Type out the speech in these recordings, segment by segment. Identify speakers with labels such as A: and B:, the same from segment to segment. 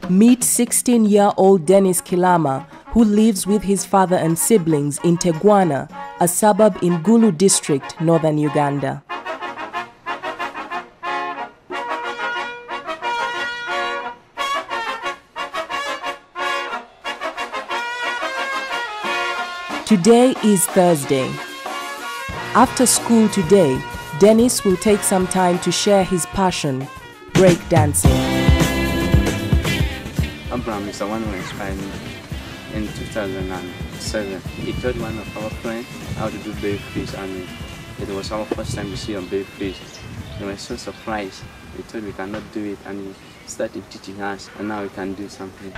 A: Meet 16-year-old Dennis Kilama, who lives with his father and siblings in Tegwana, a suburb in Gulu district, northern Uganda. Today is Thursday. After school today, Dennis will take some time to share his passion, break dancing.
B: Abraham is the one who inspired me in 2007. He taught one of our friends how to do baby fish, and it was our first time to see a baby fish. We were so surprised. We thought we cannot do it, and he started teaching us, and now we can do something.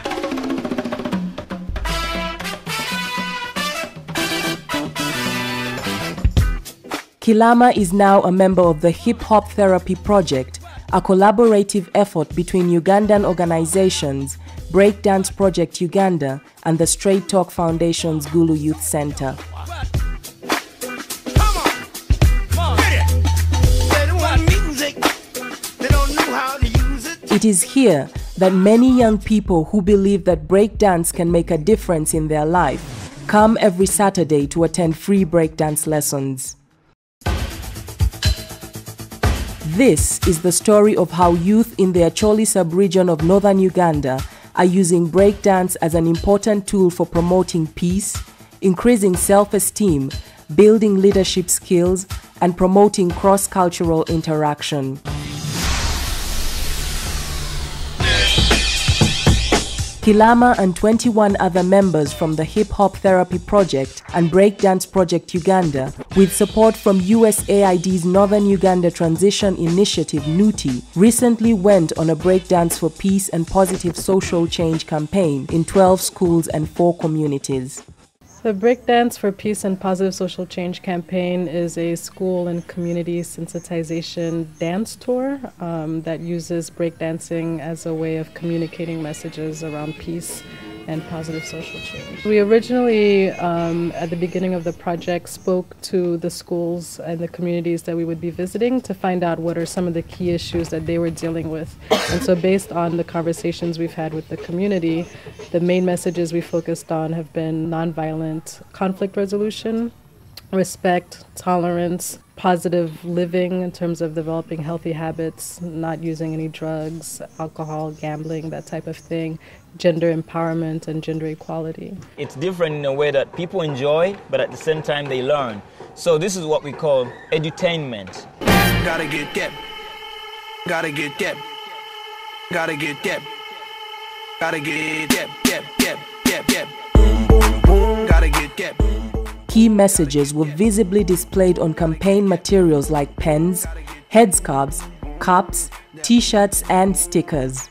A: Kilama is now a member of the Hip Hop Therapy Project, a collaborative effort between Ugandan organizations, Breakdance Project Uganda and the Straight Talk Foundation's Gulu Youth Center. It is here that many young people who believe that breakdance can make a difference in their life come every Saturday to attend free breakdance lessons. This is the story of how youth in the Acholi sub-region of northern Uganda are using breakdance as an important tool for promoting peace, increasing self-esteem, building leadership skills, and promoting cross-cultural interaction. Kilama and 21 other members from the Hip Hop Therapy Project and Breakdance Project Uganda, with support from USAID's Northern Uganda Transition Initiative NUTI, recently went on a Breakdance for Peace and Positive Social Change campaign in 12 schools and 4 communities.
C: The Breakdance for Peace and Positive Social Change campaign is a school and community sensitization dance tour that uses breakdancing as a way of communicating messages around peace and positive social change. We originally, at the beginning of the project, spoke to the schools and the communities that we would be visiting to find out what are some of the key issues that they were dealing with. And so based on the conversations we've had with the community, the main messages we focused on have been nonviolent conflict resolution, respect, tolerance, positive living in terms of developing healthy habits, not using any drugs, alcohol, gambling, that type of thing, gender empowerment and gender equality.
D: It's different in a way that people enjoy, but at the same time they learn. So this is what we call edutainment.
E: Gotta get that. Gotta get that. Gotta get that. Gotta get that. Boom, boom, boom. Gotta get that.
A: Key messages were visibly displayed on campaign materials like pens, headscarves, cups, t-shirts and stickers.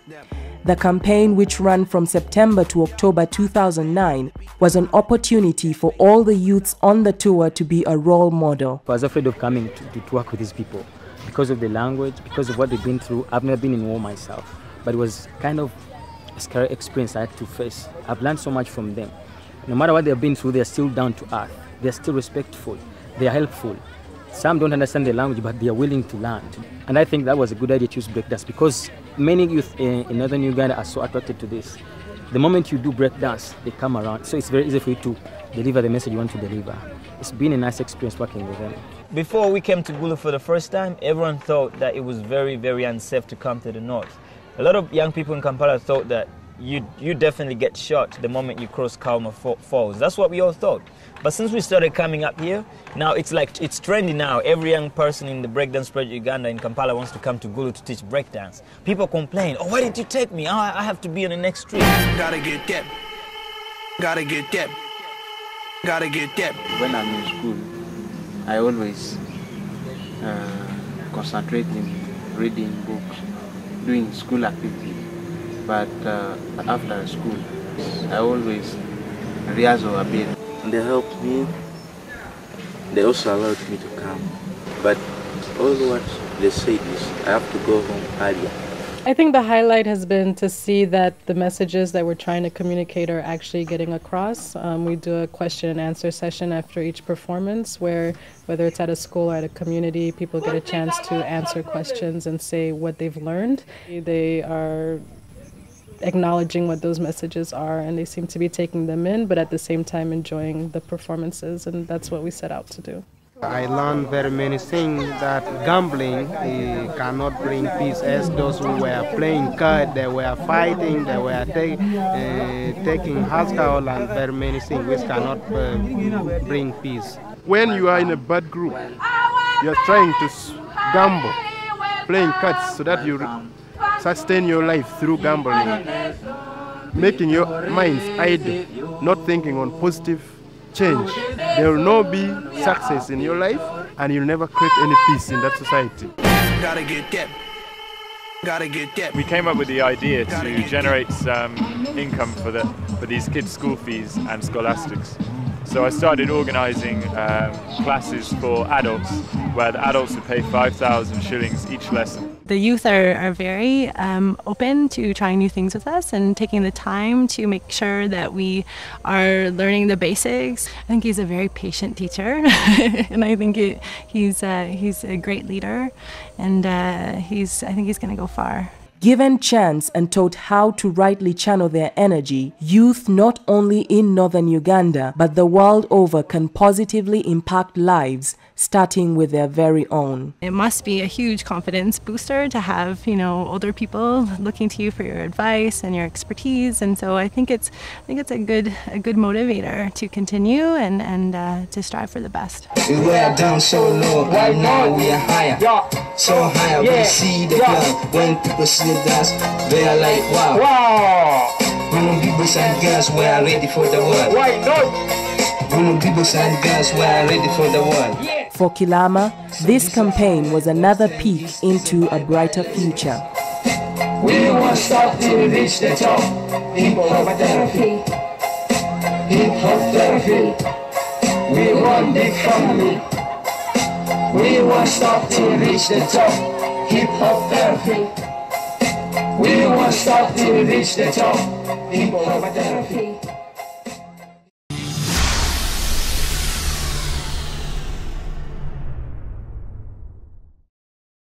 A: The campaign, which ran from September to October 2009, was an opportunity for all the youths on the tour to be a role model.
F: I was afraid of coming to work with these people because of the language, because of what they've been through. I've never been in war myself, but it was kind of a scary experience I had to face. I've learned so much from them. No matter what they've been through, they're still down to earth. They're still respectful. They are helpful. Some don't understand the language, but they are willing to learn. And I think that was a good idea to use breakdance because many youth in northern Uganda are so attracted to this. The moment you do breakdance, they come around. So it's very easy for you to deliver the message you want to deliver. It's been a nice experience working with them.
D: Before we came to Gulu for the first time, everyone thought that it was very, very unsafe to come to the north. A lot of young people in Kampala thought that you definitely get shot the moment you cross Kalma Falls. That's what we all thought. But since we started coming up here, now it's trendy now. Every young person in the Breakdance Project Uganda in Kampala wants to come to Gulu to teach breakdance. People complain, oh, why didn't you take me? I have to be on the next street.
E: Gotta get that. Gotta get that. Gotta get that.
B: When I'm in school, I always concentrate in reading books, doing school activities. But after school, I always rehearsal a bit. They helped me. They also allowed me to come. But all what they said is I have to go home earlier.
C: I think the highlight has been to see that the messages that we're trying to communicate are actually getting across. We do a question and answer session after each performance where, whether it's at a school or at a community, people get a chance to answer questions and say what they've learned. They are acknowledging what those messages are, and they seem to be taking them in, but at the same time enjoying the performances, and that's what we set out to do.
G: I learned very many things that gambling cannot bring peace, as those who were playing cards, they were fighting, they were taking alcohol and very many things which cannot bring peace.
H: When you are in a bad group, you are trying to gamble, playing cards so that you sustain your life through gambling, making your minds idle, not thinking on positive change. There will not be success in your life, and you'll never create any peace in that society.
E: Gotta get that. Gotta get that.
I: We came up with the idea to generate some income for these kids' school fees and scholastics. So I started organising classes for adults, where the adults would pay 5,000 shillings each lesson.
J: The youth are very open to trying new things with us and taking the time to make sure that we are learning the basics. I think he's a very patient teacher, and I think he's a great leader, and I think he's going to go far.
A: Given chance and taught how to rightly channel their energy, youth not only in northern Uganda but the world over can positively impact lives, starting with their very own.
J: It must be a huge confidence booster to have, older people looking to you for your advice and your expertise, and so I think it's a good motivator to continue and to strive for the best.
K: We were down so low, right now we are higher, so higher. We see the club when people see us, they are like wow. When people and girls, we are ready for the world. Why not? When people and girls, we are ready for the world.
A: For Kilama, this campaign was another peek into a brighter future.
K: We won't stop till we reach the top. Hip hop therapy. Hip hop therapy. We want big family. We won't stop till we reach the top. Hip hop therapy. We won't stop till we reach the top. Hip hop therapy.